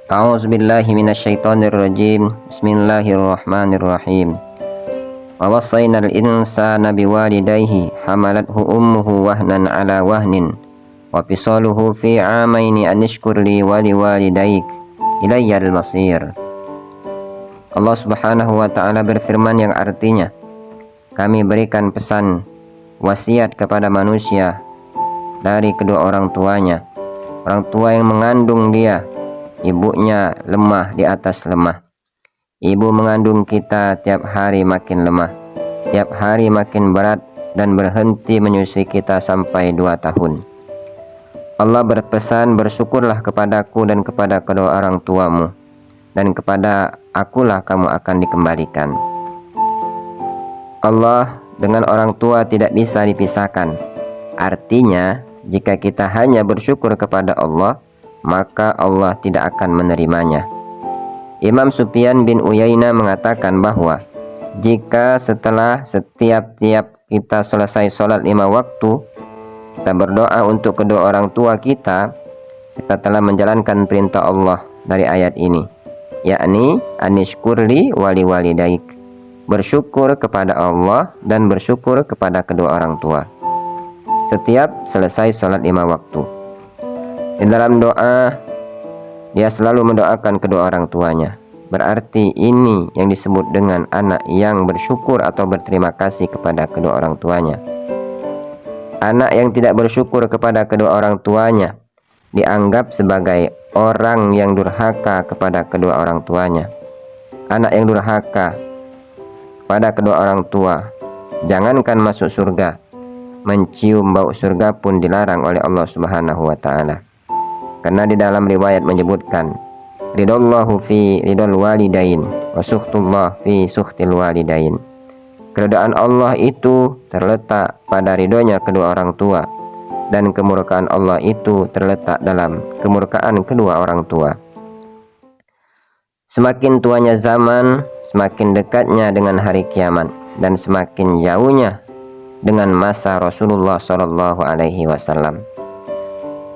A'udzubillahi minasyaitonirrajim. Bismillahirrahmanirrahim. Wa wassaynal insana biwalidayhi hamalathu ummuhu wahnan ala wahnin wa fisaluhu fi 'amaini an ishkur li wa liwalidayk ilayyal masir. Allah Subhanahu wa ta'ala berfirman yang artinya, kami berikan pesan wasiat kepada manusia dari kedua orang tuanya. Orang tua yang mengandung dia, ibunya lemah di atas lemah. Ibu mengandung kita tiap hari makin lemah, tiap hari makin berat dan berhenti menyusui kita sampai 2 tahun. Allah berpesan, bersyukurlah kepadaku dan kepada kedua orang tuamu, dan kepada akulah kamu akan dikembalikan. Allah dengan orang tua tidak bisa dipisahkan. Artinya, jika kita hanya bersyukur kepada Allah, maka Allah tidak akan menerimanya. Imam Sufyan bin Uyainah mengatakan bahwa jika setelah setiap kita selesai sholat 5 waktu, kita berdoa untuk kedua orang tua kita telah menjalankan perintah Allah dari ayat ini, yakni anishkurli wali walidaik, bersyukur kepada Allah dan bersyukur kepada kedua orang tua setiap selesai sholat 5 waktu. Di dalam doa, dia selalu mendoakan kedua orang tuanya. Berarti ini yang disebut dengan anak yang bersyukur atau berterima kasih kepada kedua orang tuanya. Anak yang tidak bersyukur kepada kedua orang tuanya dianggap sebagai orang yang durhaka kepada kedua orang tuanya. Anak yang durhaka pada kedua orang tua, jangankan masuk surga, mencium bau surga pun dilarang oleh Allah Subhanahu wa ta'ala. Karena di dalam riwayat menyebutkan, ridallahu fi ridal walidain wa sukhtullah fi sukhtil walidain. Keridhaan Allah itu terletak pada ridhonya kedua orang tua, dan kemurkaan Allah itu terletak dalam kemurkaan kedua orang tua. Semakin tuanya zaman, semakin dekatnya dengan hari kiamat, dan semakin jauhnya dengan masa Rasulullah Shallallahu Alaihi Wasallam.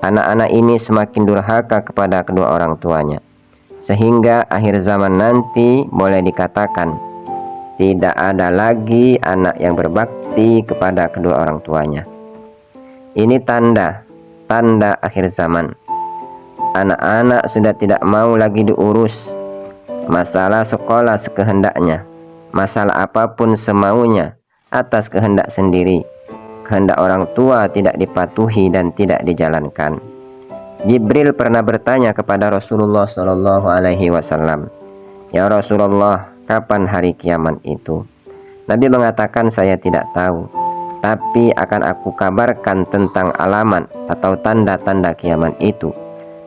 Anak-anak ini semakin durhaka kepada kedua orang tuanya, sehingga akhir zaman nanti boleh dikatakan tidak ada lagi anak yang berbakti kepada kedua orang tuanya. Ini tanda akhir zaman. Anak-anak sudah tidak mau lagi diurus. Masalah sekolah sekehendaknya, masalah apapun semaunya, atas kehendak sendiri. Kehendak orang tua tidak dipatuhi dan tidak dijalankan. Jibril pernah bertanya kepada Rasulullah Shallallahu Alaihi Wasallam, ya Rasulullah, kapan hari kiamat itu? Nabi mengatakan, saya tidak tahu, tapi akan aku kabarkan tentang alamat atau tanda-tanda kiamat itu.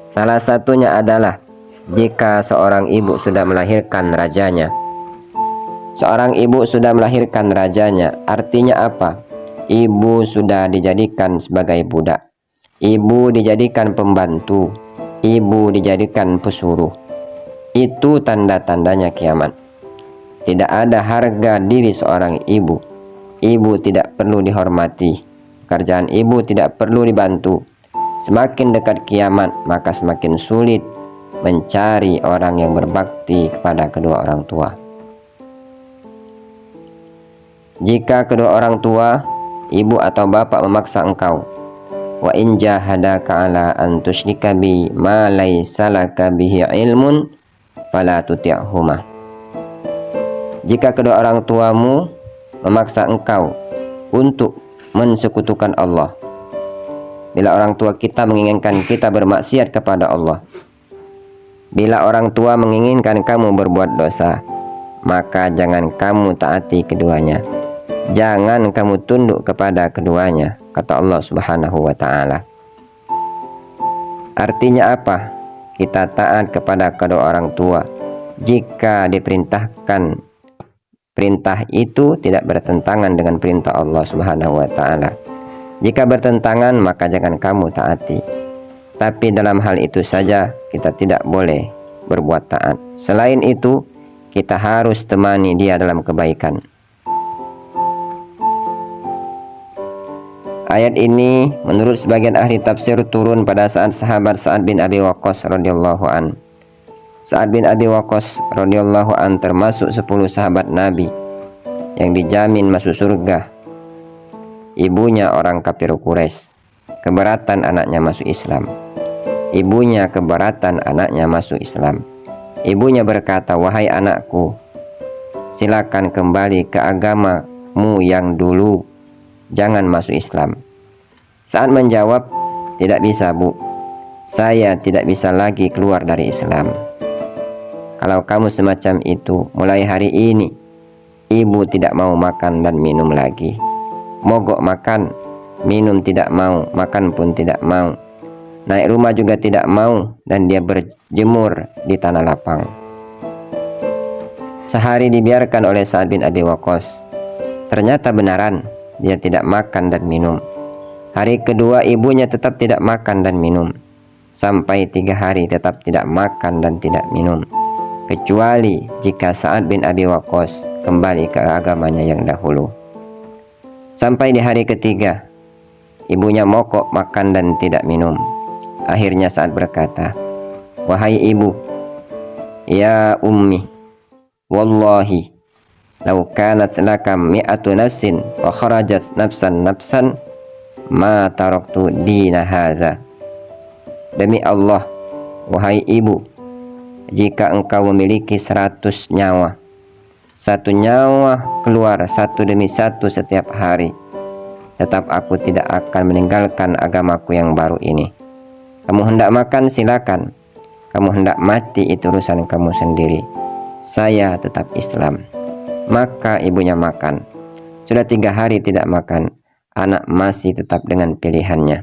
Salah satunya adalah jika seorang ibu sudah melahirkan rajanya. Seorang ibu sudah melahirkan rajanya, artinya apa? Ibu sudah dijadikan sebagai budak, ibu dijadikan pembantu, ibu dijadikan pesuruh. Itu tanda-tandanya kiamat. Tidak ada harga diri seorang ibu. Ibu tidak perlu dihormati, pekerjaan ibu tidak perlu dibantu. Semakin dekat kiamat, maka semakin sulit mencari orang yang berbakti kepada kedua orang tua. Jika kedua orang tua, ibu atau bapak memaksa engkau, wa in jahadaka ala an tusyrika bi ma laysa laka bihi ilmun fala tuti'huma. Jika kedua orang tuamu memaksa engkau untuk mensekutukan Allah, bila orang tua kita menginginkan kita bermaksiat kepada Allah, bila orang tua menginginkan kamu berbuat dosa, maka jangan kamu taati keduanya. Jangan kamu tunduk kepada keduanya, kata Allah Subhanahu wa ta'ala. Artinya apa? Kita taat kepada kedua orang tua jika diperintahkan perintah itu tidak bertentangan dengan perintah Allah Subhanahu wa ta'ala. Jika bertentangan, maka jangan kamu taati. Tapi dalam hal itu saja kita tidak boleh berbuat taat. Selain itu, kita harus temani dia dalam kebaikan. Ayat ini menurut sebagian ahli tafsir turun pada saat sahabat Sa'ad bin Abi Waqqas radhiyallahu an Sa'ad bin Abi Waqqas radhiyallahu an termasuk 10 sahabat Nabi yang dijamin masuk surga. Ibunya orang kafir Quraisy, keberatan anaknya masuk Islam. Ibunya keberatan anaknya masuk Islam. Ibunya berkata, "Wahai anakku, silakan kembali ke agamamu yang dulu, jangan masuk Islam." Sa'ad menjawab, "Tidak bisa, Bu. Saya tidak bisa lagi keluar dari Islam. Kalau kamu semacam itu, mulai hari ini ibu tidak mau makan dan minum lagi. Mogok makan, minum tidak mau, makan pun tidak mau. Naik rumah juga tidak mau, dan dia berjemur di tanah lapang." Sehari dibiarkan oleh Sa'ad bin Abi Waqqas. Ternyata benaran, dia tidak makan dan minum. Hari kedua ibunya tetap tidak makan dan minum. Sampai 3 hari tetap tidak makan dan tidak minum. Kecuali jika Sa'ad bin Abi Waqqas kembali ke agamanya yang dahulu. Sampai di hari ketiga, ibunya mogok makan dan tidak minum. Akhirnya Sa'ad berkata, "Wahai ibu, ya ummi, wallahi, law kanat lakam mi'atu nafsin wa kharajat nafsan ma taraktu dina haza." Demi Allah, wahai ibu, jika engkau memiliki 100 nyawa, 1 nyawa keluar 1 demi 1 setiap hari, tetap aku tidak akan meninggalkan agamaku yang baru ini. Kamu hendak makan, silakan. Kamu hendak mati, itu urusan kamu sendiri. Saya tetap Islam. Maka ibunya makan. Sudah 3 hari tidak makan. Anak masih tetap dengan pilihannya.